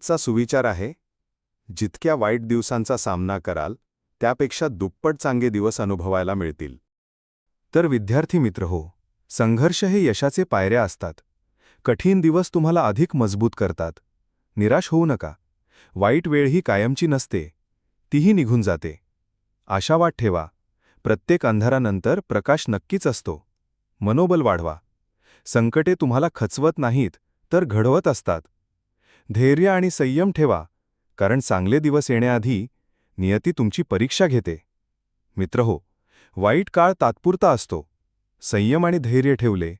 आजचा सुविचार आहे, जितक्या वाईट दिवसांचा सामना कराल त्यापेक्षा दुप्पट चांगले दिवस अनुभवायला मिळतील. तर विद्यार्थी मित्र हो, संघर्ष हे यशाचे पायऱ्या असतात. कठीण दिवस तुम्हाला अधिक मजबूत करतात. निराश होऊ नका. वाईट वेळ ही कायमची नसते, तीही निघून जाते. आशावाद ठेवा. प्रत्येक अंधारानंतर प्रकाश नक्कीच असतो. मनोबल वाढवा. संकटे तुम्हाला खचवत नाहीत तर घडवत असतात. धैर्य आणि संयम ठेवा, कारण चांगले दिवस येण्याआधी नियती तुमची परीक्षा घेते. मित्रहो, वाईट काळ तात्पुरता असतो. संयम आणि धैर्य ठेवले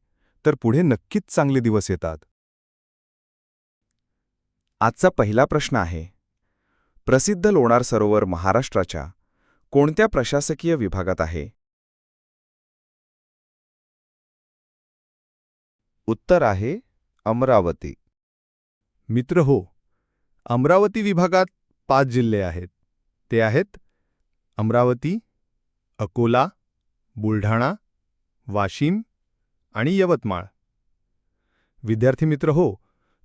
तर पुढे नक्कीच चांगले दिवस येतात. आजचा पहिला प्रश्न आहे, प्रसिद्ध लोणार सरोवर महाराष्ट्राच्या कोणत्या प्रशासकीय विभागात आहे? उत्तर आहे अमरावती. मित्र हो, अमरावती विभागात 5 जिल्हे आहेत. ते आहेत अमरावती, अकोला, बुलढाणा, वाशिम आणि यवतमाळ. विद्यार्थी मित्र हो,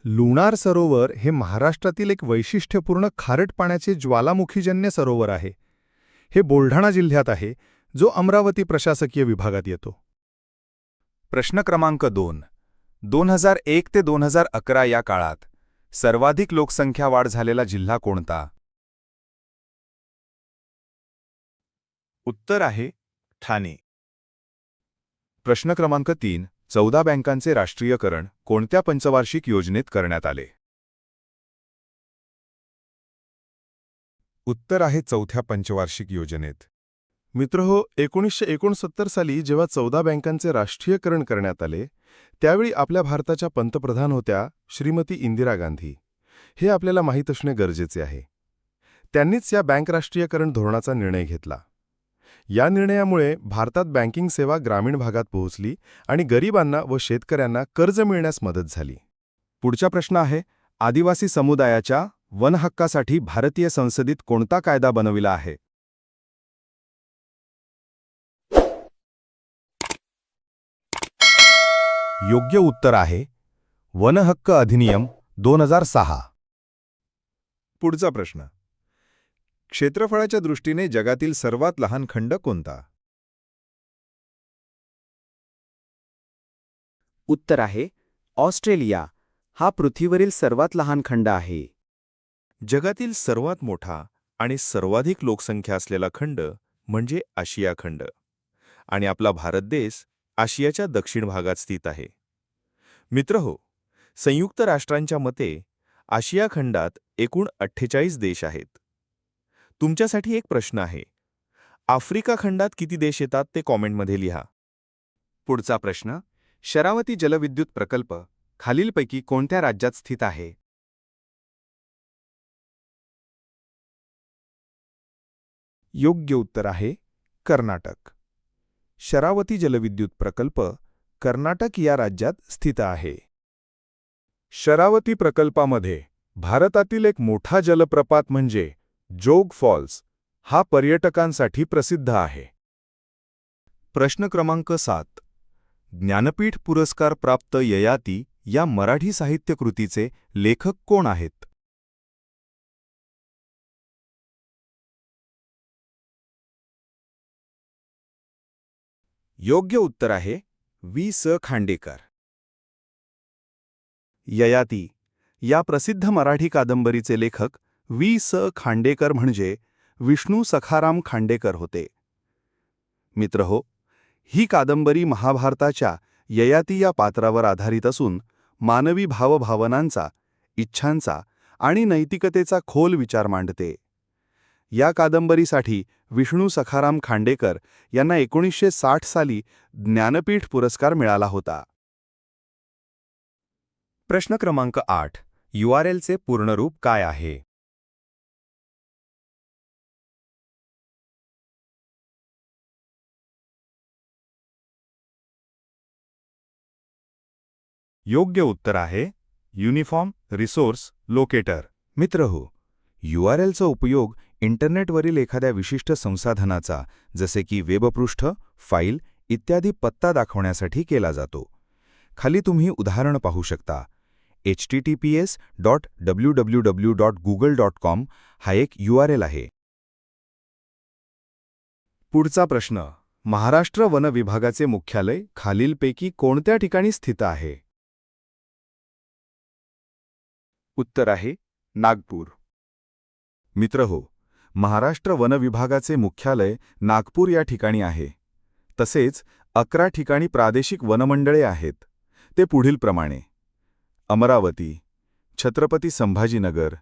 लोणार सरोवर हे महाराष्ट्रातील एक वैशिष्ट्यपूर्ण खारट पाण्याचे ज्वालामुखीजन्य सरोवर आहे. हे बुलढाणा जिल्ह्यात आहे, जो अमरावती प्रशासकीय विभागात येतो. प्रश्न क्रमांक 2. 2001 ते 2011 या काळात सर्वाधिक लोकसंख्या वाढ झालेला जिल्हा कोणता? उत्तर आहे ठाणे. प्रश्न क्रमांक 3. 14 बँकांचे राष्ट्रीयकरण कोणत्या पंचवार्षिक योजनेत करण्यात आले? उत्तर आहे चौथ्या पंचवार्षिक योजनेत. मित्रहो, 1969 साली जेव्हा 14 बँकांचे राष्ट्रीयकरण करण्यात आले, त्यावेळी आपल्या भारताच्या पंतप्रधान होत्या श्रीमती इंदिरा गांधी. हे आपल्याला माहीत असणे गरजेचे आहे. त्यांनीच या बँक राष्ट्रीयकरण धोरणाचा निर्णय घेतला. या निर्णयामुळे भारतात बँकिंग सेवा ग्रामीण भागात पोहोचली आणि गरिबांना व शेतकऱ्यांना कर्ज मिळण्यास मदत झाली. पुढचा प्रश्न आहे, आदिवासी समुदायाच्या वनहक्कासाठी भारतीय संसदेत कोणता कायदा बनविला आहे? योग्य उत्तर आहे वनहक्क अधिनियम 2006. पुढचा प्रश्न, क्षेत्रफळाच्या दृष्टीने जगातील सर्वात लहान खंड कोणता? उत्तर आहे ऑस्ट्रेलिया. हा पृथ्वीवरील सर्वात लहान खंड आहे. जगातील सर्वात मोठा आणि सर्वाधिक लोकसंख्या असलेला खंड म्हणजे आशिया खंड, आणि आपला भारत देश आशियाच्या दक्षिण भागात स्थित आहे. मित्रहो, संयुक्त राष्ट्रांच्या मते आशिया खंडात एकूण 48 देश आहेत. तुमच्यासाठी एक प्रश्न आहे, आफ्रिका खंडात किती देश येतात ते कॉमेंटमध्ये लिहा. पुढचा प्रश्न, शरावती जलविद्युत प्रकल्प खालीलपैकी कोणत्या राज्यात स्थित आहे? योग्य उत्तर आहे कर्नाटक. शरावती जलविद्युत प्रकल्प कर्नाटक या राज्यात स्थित आहे. शरावती प्रकल्पामध्ये भारतातील एक मोठा जलप्रपात म्हणजे जोग फॉल्स हा पर्यटकांसाठी प्रसिद्ध आहे. प्रश्न क्रमांक 7. ज्ञानपीठ पुरस्कार प्राप्त ययाती या मराठी साहित्य कृतीचे लेखक कोण आहेत? योग्य उत्तर आहे वी.स. खांडेकर. ययाती या प्रसिद्ध मराठी कादंबरीचे लेखक वी.स. खांडेकर म्हणजे विष्णू सखाराम खांडेकर होते. मित्रहो, ही कादंबरी महाभारताच्या ययाती या पात्रावर आधारित असून मानवी भावभावनांचा, इच्छांचा आणि नैतिकतेचा खोल विचार मांडते. या कादंबरीसाठी विष्णू सखाराम खांडेकर यांना 1960 साली ज्ञानपीठ पुरस्कार मिळाला होता. प्रश्न क्रमांक 8. URLचे पूर्णरूप काय आहे? योग्य उत्तर आहे युनिफॉर्म रिसोर्स लोकेटर. मित्रहो, URLचा उपयोग इंटरनेटवरील एखाद्या विशिष्ट संसाधनाचा, जसे की वेबपृष्ठ, फाईल इत्यादी पत्ता दाखवण्यासाठी केला जातो. खाली तुम्ही उदाहरण पाहू शकता. https://www.google.com हा एक URL आहे. पुढचा प्रश्न. महाराष्ट्र वन विभागाचे मुख्यालय खालीलपैकी कोणत्या ठिकाणी स्थित आहे? उत्तर आहे नागपूर. मित्रहो, महाराष्ट्र वन विभागाचे मुख्यालय नागपूर या ठिकाणी आहे. तसेच 11 ठिकाणी प्रादेशिक वनमंडळे आहेत. ते पुढीलप्रमाणे: अमरावती, छत्रपती संभाजीनगर,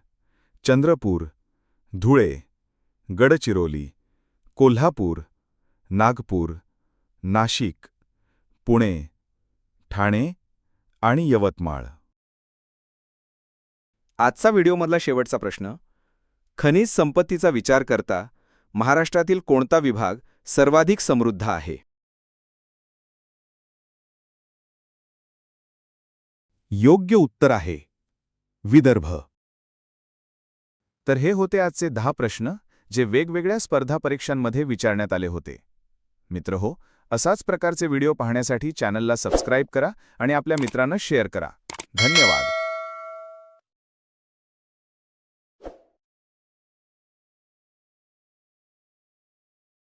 चंद्रपूर, धुळे, गडचिरोली, कोल्हापूर, नागपूर, नाशिक, पुणे, ठाणे आणि यवतमाळ. आजचा व्हिडिओमधला शेवटचा प्रश्न. खनिज संपत्तीचा विचार करता महाराष्ट्रातील कोणता विभाग सर्वाधिक समृद्ध आहे? योग्य उत्तर आहे विदर्भ. तर हे होते आजचे 10 प्रश्न जे वेगवेगळ्या स्पर्धा परीक्षांमध्ये विचारण्यात आले होते. मित्रहो, असाच प्रकारचे व्हिडिओ पाहण्यासाठी चॅनलला सबस्क्राईब करा आणि आपल्या मित्रांना शेअर करा. धन्यवाद.